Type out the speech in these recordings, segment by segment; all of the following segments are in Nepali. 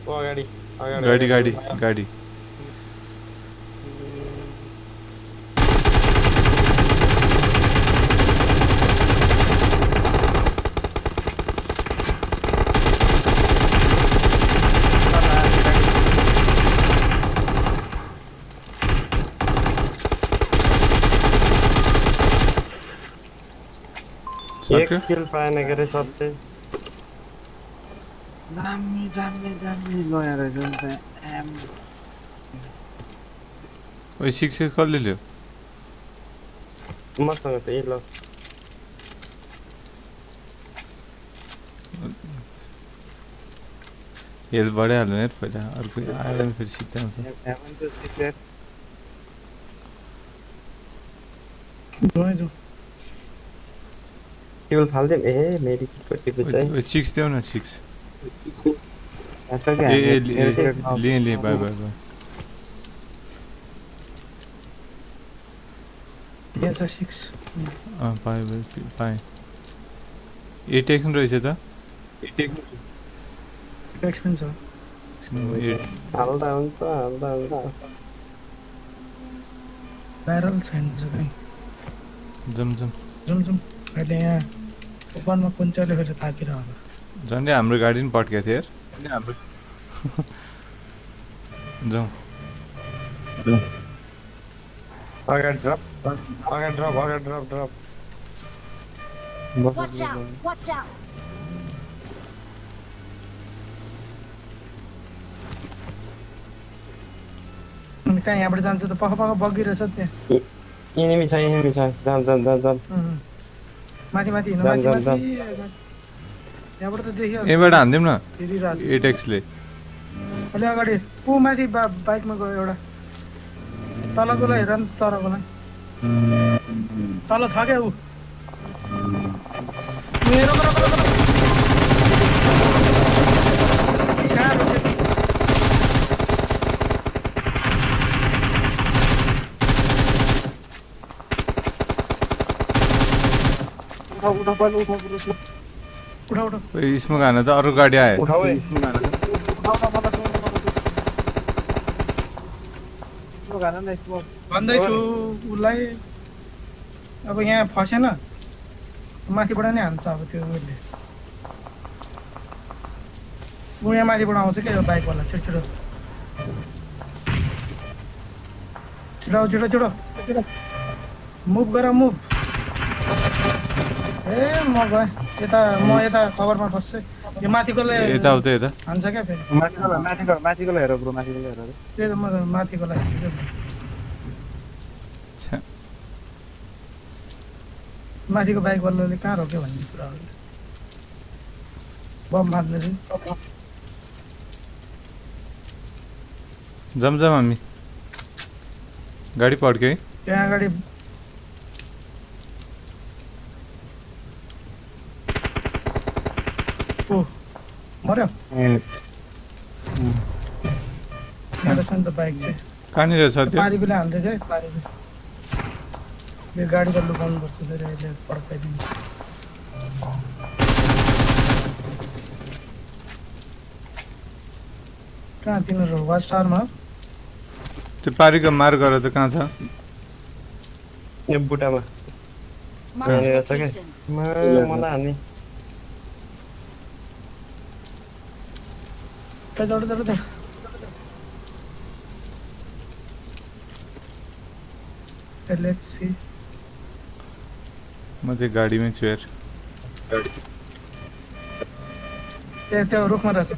अगाडि गाडी गाडी गाडी एक किल पाएन के रे सत्य दामी लो यार जुन एम ओइ 6 कसले ल्यो मसँग चाहिँ ल हेल्थ बढाइहाल्नु है पहिला अर्को आएर फेरि सिक्दै आउँछ एमन तो सिक्रेट जो केवल फाल्दै ए मेरी पट्टिको चाहिँ ओइ 6 देऊ न 6 ऐसा क्या ए लिए बाय बाय बाय yes 6 पाए पाए 8 एक्सन रहेछ त एक्सपेन्स हो हाल्दा हुन्छ ब्यारल छैन चाहिँ जम जुम अहिले यहाँ ओपनमा कुन चाहिँ फेरि ताकिरहेको झन्डै हाम्रो गाडी पनि पड्केको थियो यार जाउँ अगाडि ड्रप Watch out! अनि कहाँ यहाँबाट जान्छ त पख बगिरहेछ त्यहाँ एनिमी छ जाम माथि हिँड्नु माथि यहाँबाट त देखियो यहीँबाट हान्दिउँ न फेरि रात 8x ले अलि अगाडि ऊ माथि बाइकमा गयो एउटा तलकोलाई हेर नि तरकोलाई तल छ क्या ऊ मेरो उठा स्मोक हान त अरू गाडी आयो भन्दैछु उसलाई अब यहाँ फसेन माथिबाट नै हान्छ अब त्यो उसले ऊ यहाँ माथिबाट आउँछ क्या बाइकवाला छिटो मुभ गर मुभ ए म गएँ म यता कभरमा बस्छु यो माथिकोले यता हान्छ क्या फेरि माथिको हेर ब्रो माथिको हेर त्यही त म माथिकोलाई माथिको बाइकवालाले कहाँ रोक्यो भन्ने कुरा हो बम मार्दैछ जम हामी गाडी पड्क्यो है त्यहाँ अगाडि ओ मर्यो यहाँ रहेछ नि त बाइक चाहिँ कहाँनिर छ त्यो पारीले हाल्दै थियो पारीले यो गाडीको लुकाउनु पर्छ फेरि अहिले पड्काइदिनु कहाँ तिनीहरू वाच टावरमा त्यो पारीको मार गर त कहाँ छ यो बुटामा Marked a रहेछ क्या location. मलाई हान्ने दौड लेट्स सी म चाहिँ गाडीमै छु यार त्यो रुखमा रहेछ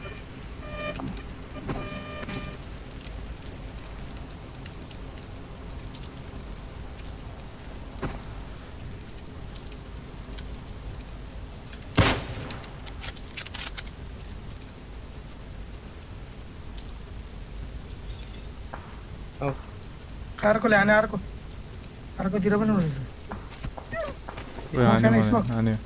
अर्कोले हाने अर्कोतिर पनि रहेछ हान्यो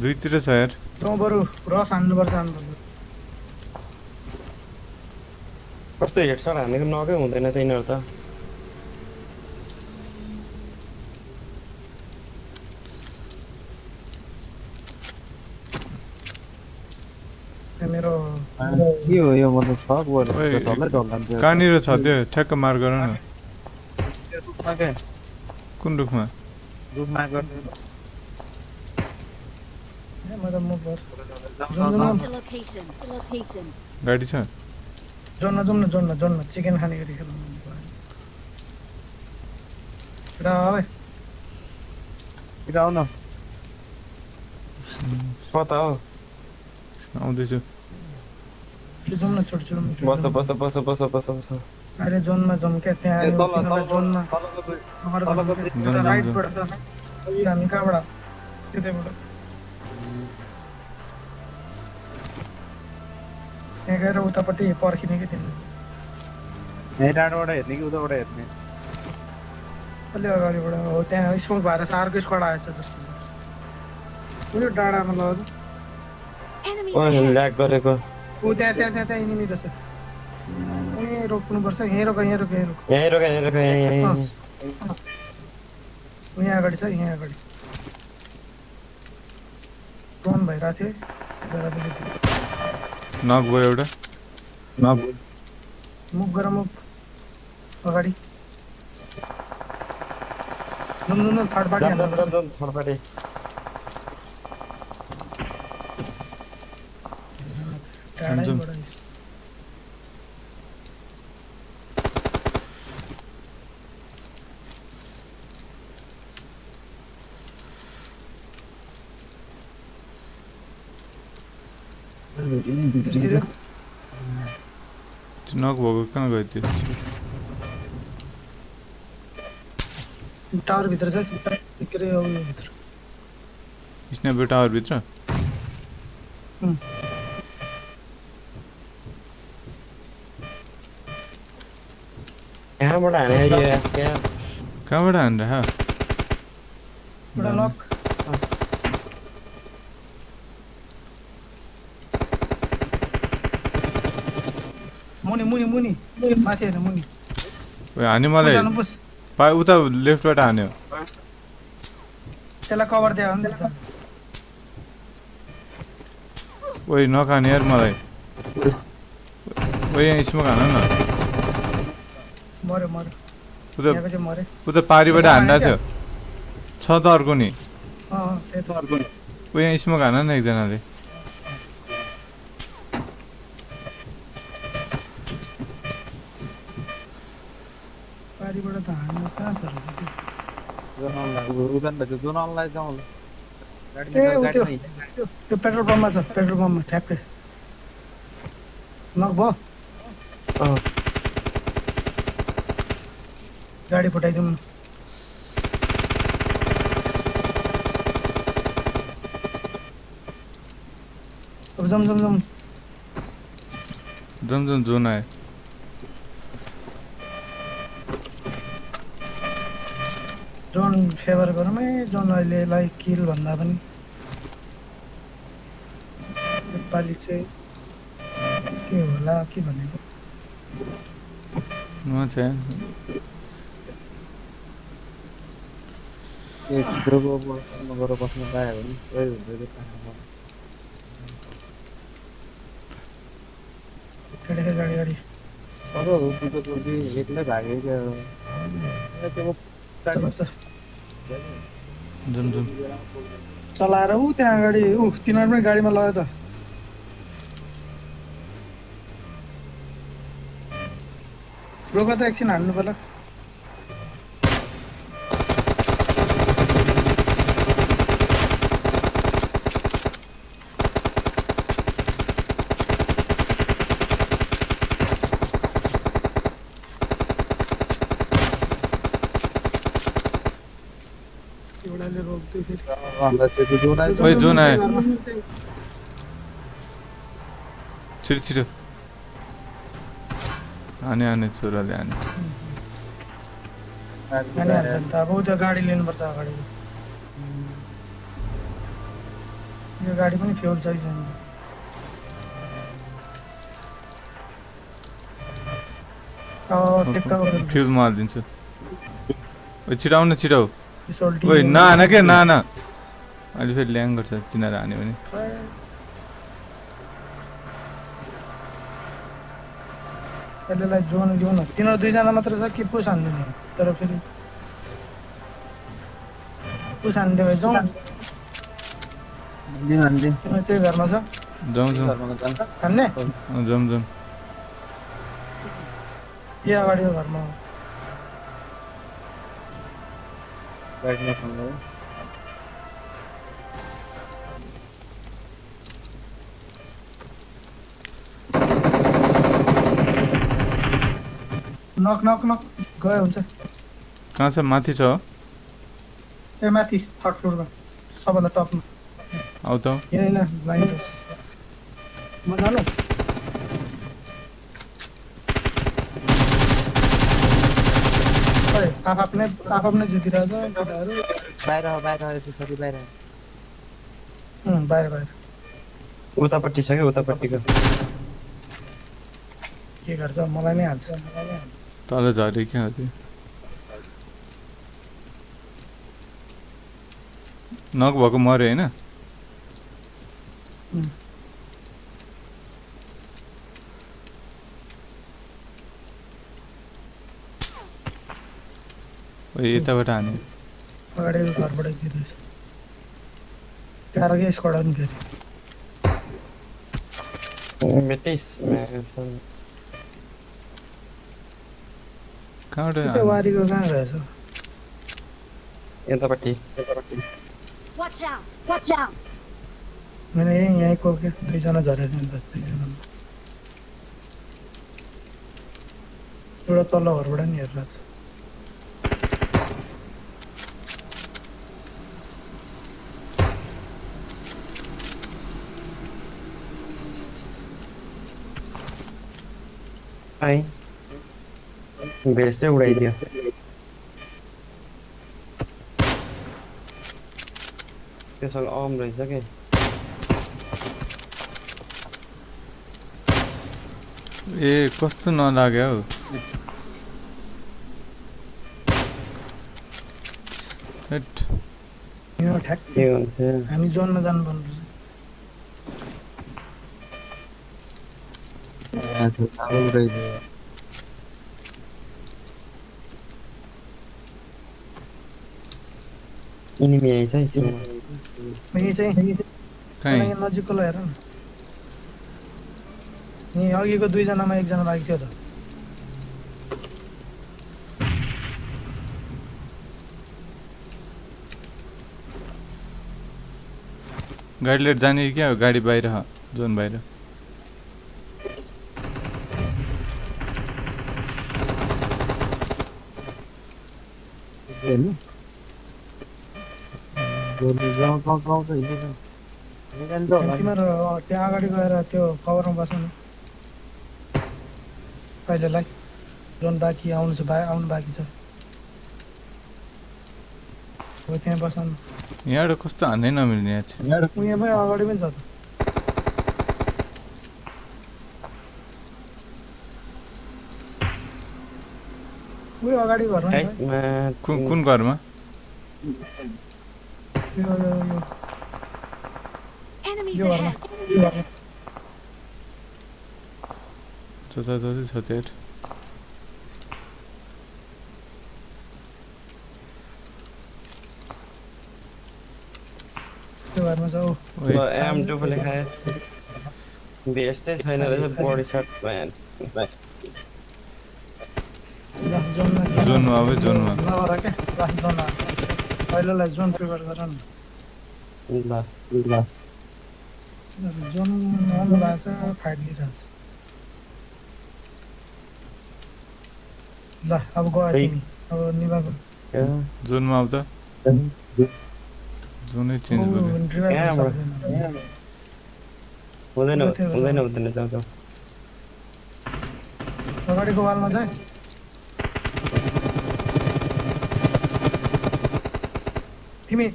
दुईतिर छ यार त बरु रस हान्नुपर्छ कस्तो हेडसट हानेको नकै हुँदैन त यिनीहरू त मेरो के हो यो मतलब छ बोर्ड ओइ, डल्लै डल्ला कहाँनिर छ त्यो ठ्याक्क मार गर न रुखमा के कुन रुखमा रुखमा गर्ने म त म बस Marked a location. Location. गाडी छ जोनमा चिकन खाने गरी खेल्नु र है आउन कता हो आउँदैछु जाउँ न छोड बस बस बस बस बस बस अरे जोनमा जाउँ क्या त्यहाँ तिनीहरूलाई जोनमा राइटबाट त हामी कहाँबाट त्यतैबाट त्यहाँ गएर उतापट्टि पर्खिने कि तिमीले यहीँ टाढोबाट हेर्ने कि उताबाट हेर्ने अलि अगाडिबाट हो त्यहाँ स्मोक भएर अर्को स्क्वाड आएछ जस्तो उयो डाँडामा लग्यो Enemies ओइ ahead. ल्याग गरेको ऊ त्यहाँ इनिमी रहेछ यहीँ रोक्नुपर्छ यहीँ रोक यहीँ रोक यहीँ यहाँ अगाडि छ यहाँ अगाडि ड्रोन भइरहेको थियो नक भयो एउटा मुभ गर मुभ अगाडि जुम थर्ड पार्टी जाम थर्ड पार्टी नक भएको कहाँ गयो त्यो टावर भित्र छ के अरे उयो भित्र स्न्यापर टावर भित्र कहाँबाट हाने कहाँबाट हान्दा एउटा नक मुनि माथि होइन मुनि हान्यो मलाई उता लेफ्टबाट हान्यो त्यसलाई कभर दियो भने ओइ नखाने यार मलाई ओइ यहाँ स्मोक हान न मर्यो उता यहाँको चाहिँ मर्यो उता पारिबाट हान्दा थियो छ त अर्को नि त्यही त अर्को ओइ यहाँ स्मोक हान न एकजनाले पारिबाट त हान्नु कहाँ छ रहेछ जोनलाई जाउँ त्यो पेट्रोल पम्पमा छ पेट्रोल पम्पमा ठ्याक्कै नक भयो गाडी फुटाइदिउँ न अब जाउँ जोन आयो जोन फेभर गरौँ है जोन अहिलेलाई किल भन्दा पनि नेपाली चाहिँ के होला के भनेको गएर बस्नु पायो भने सही हुन्छ गाडी एक्लै भागेको चलाएर ऊ त्यहाँ अगाडि तिनीहरू पनि गाडीमा लग्यो त रोक त एकछिन हान्नु पर्ला ओइ जोन आयो छिटो हाने छोराले हाने अब त्यो गाडी लिनुपर्छ अगाडि यो गाडी पनि फ्युल चाहिन्छ फ्युज म हालिदिन्छु ओइ छिटाउ ओइ नहान के नहान अहिले फेरि ल्याङ गर्छ तिनीहरू हान्यो भने यसलाई जोन लिउँ न तिनीहरू दुईजना मात्र छ कि पुस हान्दैन तर फेरि पुस हान्दियो भने जाउँ तिमीहरू त्यही घरमा छ जाउँ हान्ने जाउँ के अगाडिको घरमा हो नक नक नक गयो हुन्छ कहाँ छ माथि छ ए माथि थर्ड फ्लोरमा सबभन्दा टपमा आउ त होइन ब्लाइन्ड म जानु आफ्नै जुतिरहेछ केटाहरू बाहिर उतापट्टि छ कि उतापट्टिको के गर्छ मलाई नै हाल्छ तल झऱ्यो क्या हो त्यो नक भएको मऱ्यो होइन यताबाट हाने अगाडिको घरबाट दिँदैछ कारकै स्क्वाड नि फेरि मेटिस कहाँबाट त्यो वारीको कहाँ गएछ यतापट्टि Watch out! Watch out! मैले यहीँको के दुईजना झरेको थियो नि त दुईजना एउटा तल्लो घरबाट नि हेरेर छ आइ भेस्टै उडाइदियो त्यससँग अम रहेछ के ए कस्तो नलाग्यो हौ थेट यो ठ्याक के हुन्छ हामी जोनमा जानु पर्नुपर्छ इनिमी आइछ है यही चाहिँ कहीँ यहाँ नजिकको ल हेर न यहीँ अघिको दुईजनामा एकजना बाँकी थियो त गाडी लिएर जाने कि क्या हो गाडी बाहिर जोन बाहिर तिमीहरू त्यहाँ अगाडि गएर त्यो कभरमा बस न अहिलेलाई जोन बाँकी आउनु बाँकी छ हो त्यहाँ बस न यहाँबाट कस्तो हान्नै नमिल्ने यहाँ चाहिँ उयाँमै अगाडि पनि छ त उयो अगाडि घरमा नि छ है। कुन घरमा यो Enemies यो घरमा ahead! यो घरमा जताततै छ त्यहाँ त्यो घरमा छ ऊ एम2 पनि खाए भेस्टै छैन रहेछ बडी सर्ट जोनमा अब जोनमा नगर क्या लास्ट जोन पहिलालाई जोन प्रिपेयर गर न ल जोन आउनु भएको छ फाइट लिइरहेको छ ल अब गयो तिमी अब निभाको जोनमा आउ त जोनै चेन्ज गर्यो हुँदैन जाउँ अगाडिको वालमा चाहिँ तिमी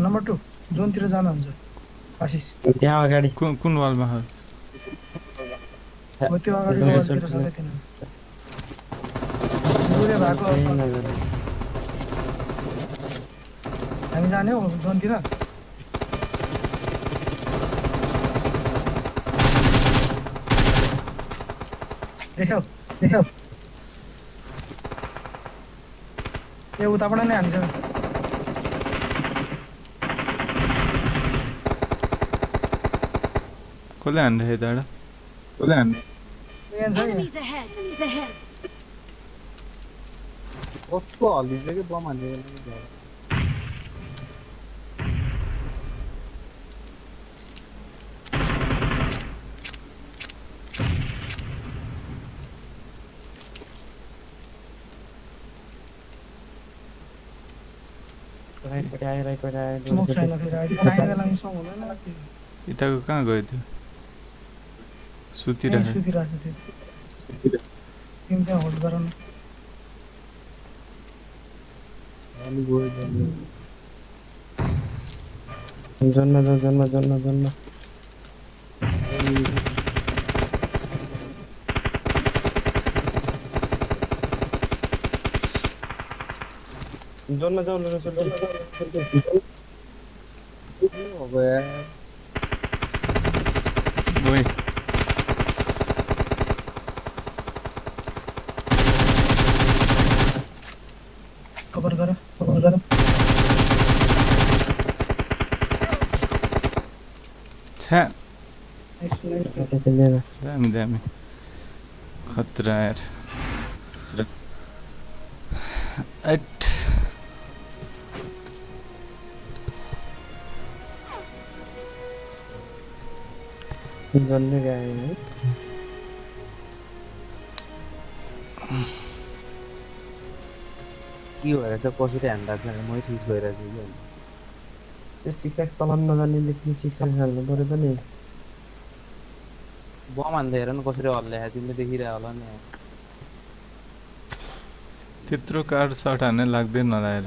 नम्बर 2 जोनतिर जानुहुन्छ आशिष त्यहाँ अगाडि कुन वालमा हो त्यो अगाडिको वालतिर सबै तिनीहरू पुरै भएको हामी जाने हो जोनतिर देख्यौ देख्यौ यो उताबाट नै हान्छ कसले हान्दै दाडा यहाँ छ Enemies ahead. कस्तो हल्लिन्छ कि बम हान्ने राइट स्मोक छैन फेरि अहिले चाहिने बेलामा स्मोक हुँदैन यताको कहाँ गयो त्यो सुतिरहेको सुतिरहेको छ त्यो तिमी त्यहाँ होल्ड गर न जन्म जोनमा जाऊ ल गएँ कभर गर छ्या खेल्दैन दामी खतरा यार एट जन्ने गए है के भएर चाहिँ कसरी हान्दा मै ठिक भइरहेको छु कि त्यो सिक्स तलाउनु नजान्नेले पनि सिक्स हाल्नु पर्यो त नि बम हान्दा हेर न कसरी हल्ल्या तिमीले देखिरह होला नि त्यत्रो कार सर्ट हान्ने लाग्दैन होला यार